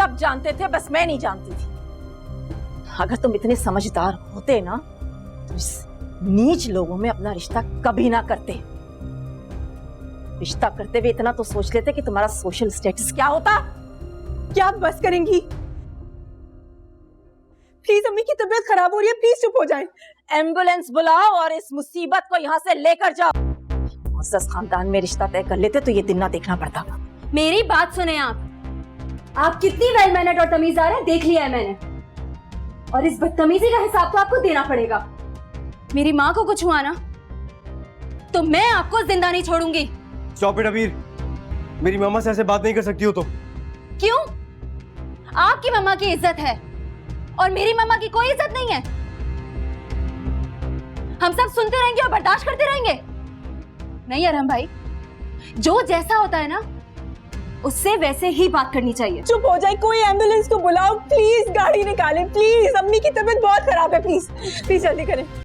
सब जानते थे, बस मैं नहीं जानती थी। अगर तुम इतने समझदार होते ना तो इस नीच लोगों में अपना रिश्ता कभी ना करते। रिश्ता करते हुए इतना तो सोच लेते कि तुम्हारा सोशल स्टेटस क्या होता। क्या आप बस करेंगी? प्लीज, अम्मी की तबीयत खराब हो रही है, प्लीज चुप हो जाएं। एम्बुलेंस बुलाओ और इस मुसीबत को यहाँ से लेकर जाओ। मुअज़्ज़ज़ खानदान में रिश्ता तय कर लेते तो ये दिन ना देखना पड़ता। मेरी बात सुने आप कितनी वेल मैनर्ड और तमीज़दार हैं देख लिया है मैंने, और इस बदतमीजी का हिसाब तो आपको देना पड़ेगा। मेरी माँ को कुछ हुआ ना तो मैं आपको जिंदा नहीं छोड़ूंगी। स्टॉप इट अबीर, मेरी मामा से ऐसे बात नहीं कर सकती हो तो। क्यों? आपकी मम्मा की इज्जत है और मेरी मम्मा की कोई इज्जत नहीं है। हम सब सुनते रहेंगे और बर्दाश्त करते रहेंगे? नहीं अरहम भाई, जो जैसा होता है ना उससे वैसे ही बात करनी चाहिए। चुप हो जाए, कोई एम्बुलेंस को बुलाओ प्लीज, गाड़ी निकालें प्लीज। अम्मी की तबीयत बहुत खराब है, प्लीज प्लीज जल्दी करें।